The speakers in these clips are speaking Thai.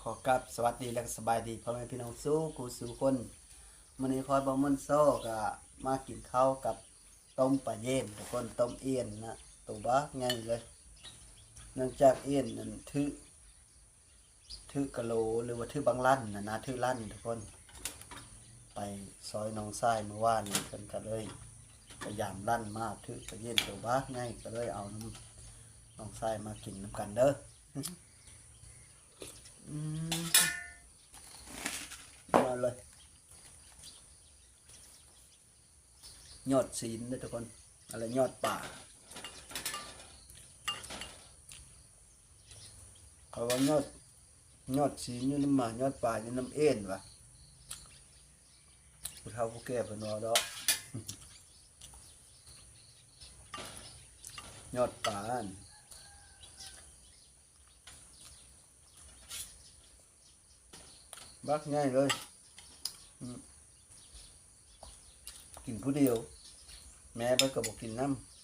ขอกับสวัสดีและสบายดีพ่อแม่พี่น้องสู้กูสู่คนมื้อนี้พอยบ่มุนโซ่ก็มากินข้าวกับต้มปลาเย็นทุกคนต้มเอี้ยนนะตัวบักใหญ่เลยเนื่องจากเอี้ยนนั้นถือกะโหลหรือว่าถือบางลั่นนะถือลั่นทุกคนไปซอยหนองทรายเมื่อวานนี้เพิ่นก็เลยพยายามลั่นมาถือปลาเย็นตัวบักใหญ่ก็เลยเอาน้ำหนองทรายมากินนำกันเด้อมาเลยยอดศีลนะทุกคนอะไรยอดป่าเขาว่ายอดศีลอยู่น้ำหมายอดป่าอยู่น้ำเอ็นวะผู้เฒ่าผู้แก่เป็นว่าดอกยอดป่าบักง่ายเลยกินผู้เดียวแม่ไปก็บอกกินน้ำ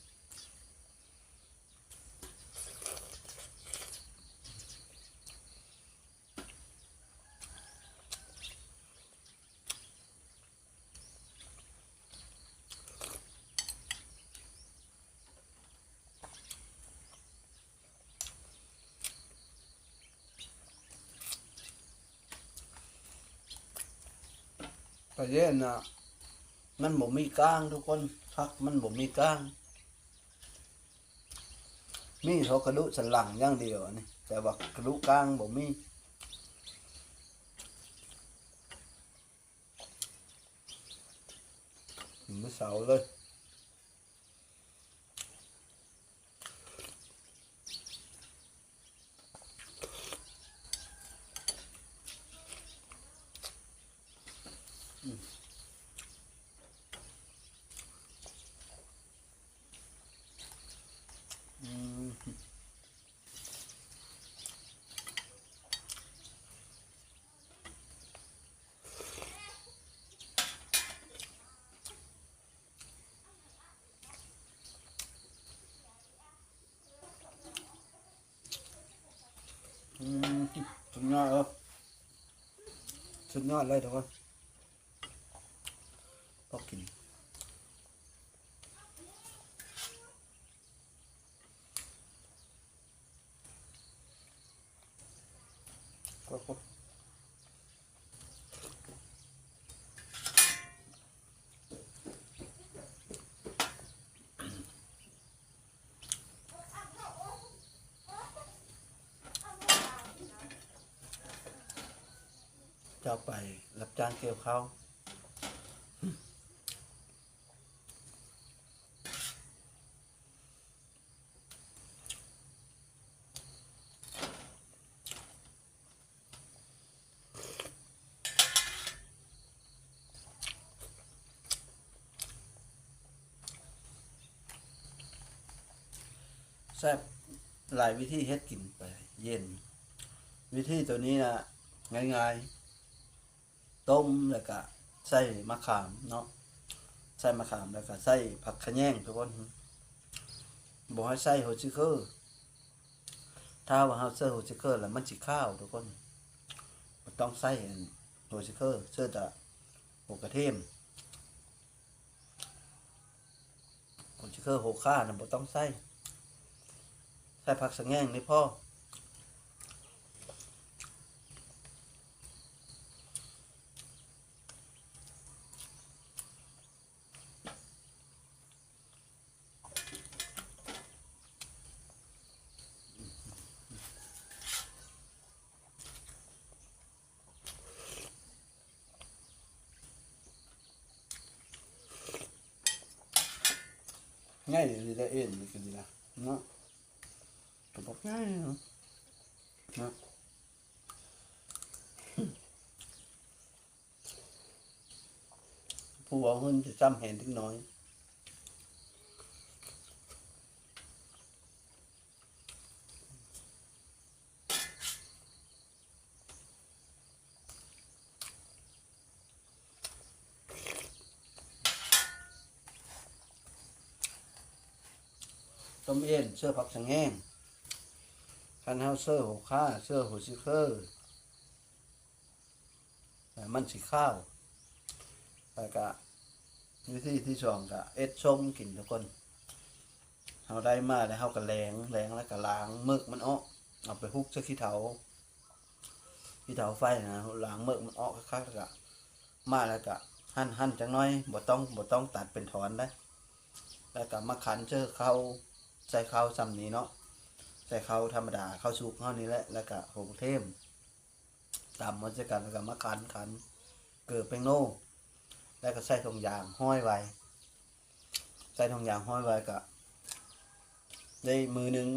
ประเด็นน่ะมันบ่มีก้างทุกคนพักมันบ่มีก้างมีเขากระดูกสันหลังอย่างเดียวนี่แต่ว่ากระดูกก้างบ่มีมือเสาเลยสุดยอดสุดยอดเลยทุกคนพอกินก็จะไปรับจ้างเกี่ยวข้าวแซ่บหลายวิธีเฮ็ดกินไปเย็นวิธีตัวนี้นะง่ายๆต้มแล้วก็ใส่มะขามเนาะใส่มะขามแล้วก็ใส่ผักขะแยงทุกคนบอกให้ใส่หัวชิเกอร์ถ้าว่าเราใส่หัวชิเกอร์แล้วมันสิข้าวทุกคนต้องใส่หัวชิเกอร์เชื่อแต่หัวกระเทียมหัวชิเกอร์หัวข้านะบ่ต้องใส่ผักสะแงงนี่พ่อง่ายเลยได้เอ็นนี่ก็ดีนะเนาะก็บอกง่ายเนาะผู้ว่าเพิ่นจะจำเห็นถึงน้อยต้มเอ็นเสื้อผักสะแงงคันเฮาเสื้อหัวข้าเสื้อหัวซิเคอร์ มันสิข้าวแล้วก็วิธีที่สองก็เอ็ดชมกินทุกคนเอาได้มาแล้วเขาก็แรงแล้วก็ล้างมึกมันออกเอาไปฮุกใส่ขี้เถาไฟนะล้างมึกมันออกคักๆแล้วก็มาแล้วก็หั่นจังน้อยบ่ต้องตัดเป็นถอนได้แล้วก็มาขันเจอข้าวใส่ข้าวซ้ำนี้เนาะใส่ข้าวธรรมดาข้าวสุกเท่านี้แหละแล้วก็โหเทมตามมันจะกันแล้วก็มาขันเกลือแป้งโน่แล้วก็ใส่ถุงยางห้อยไว้ใส่ถุงยางห้อยไว้ก็ได้มือหนึ่ง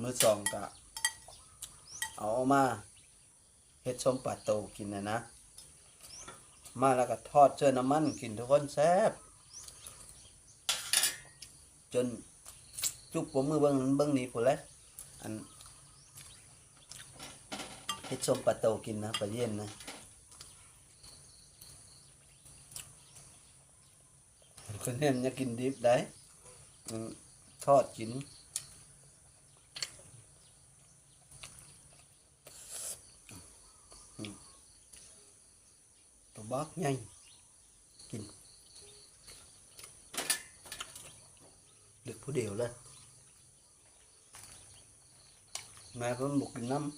มือสองก็เอามาเฮ็ดส้มปลาโตกินนะมาแล้วก็ทอดเจอน้ำมันกินทุกคนแซ่บจนจุกผมมือเบิ้งนี้พุ่นเลยอันเฮ็ดส้มปลาโตกินนะปลาเย็นนะคนเห็นจะกินดิบได้ทอดกินตัวบักไงกินเด็กผู้เดียวเลยแม่เพิ่นบอกกินน้ำ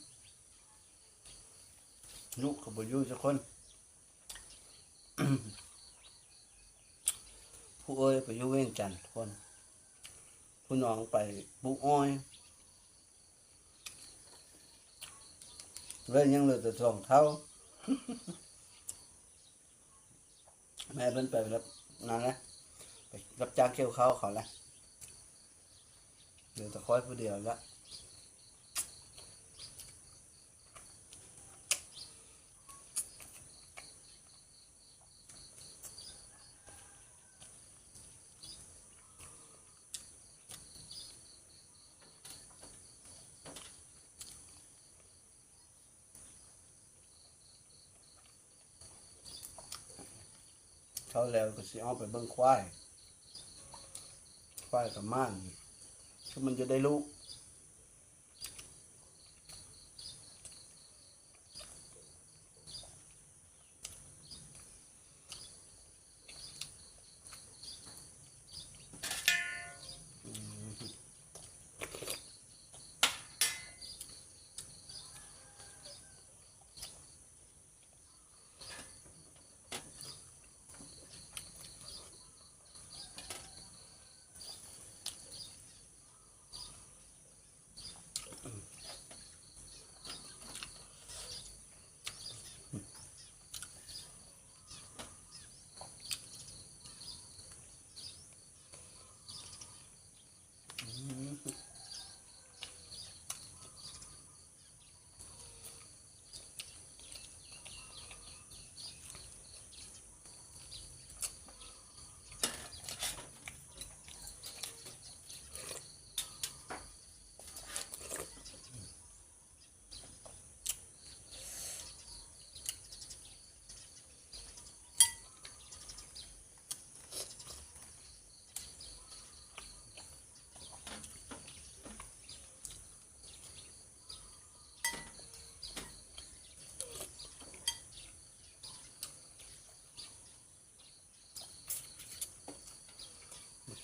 ลูกก็บ่อยู่สักคน ผู้เอ้ยไปอยู่เวียงจันทน์ทุกคนผู้น้องไปปลูกอ้อยเลยยังเหลือแต่สองเท่า แม่เพิ่นไปรับงานแล้วไปรับจ้างเกี่ยวข้าวเขาแล้วเหลือแต่คอยผู้เดียวละเขาแล้วก็สิเอาไปเบิ่งควายกับม่านคือมันจะได้ลูก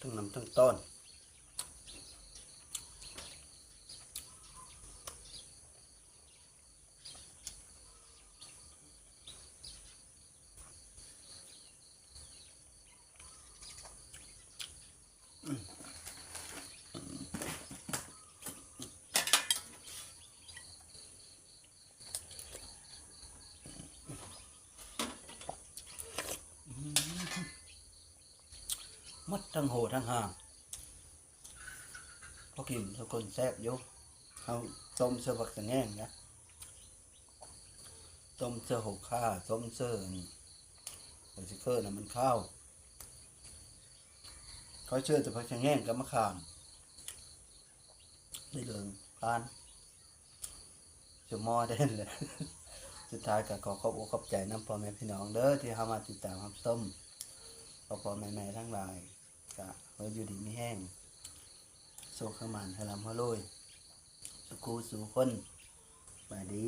ทั้งน้ำทั้งต้นมัดทั้งโหทั้งห่างพอกินทุกคนแซ่บอยู่เอาต้มเสื้อผักสะแง่งนะต้มเสื้อหกข้าต้มเสื้อโอซิเฟอร์นะมันข้าวเขาเชื่อแต่ผักสะแง่งกับมะขามได้เหลืองพานจะมอได้เลย สุดท้ายก็ขอขอบอกขอบใจน้ำพ่อแม่พี่น้องเด้อที่เข้ามาติดตามรับชมพ่อแม่ทั้งหลายก็เราอยู่ดีไม่แห้งโซขมันให้ลำให้รวยสุขูสู่คนไปดี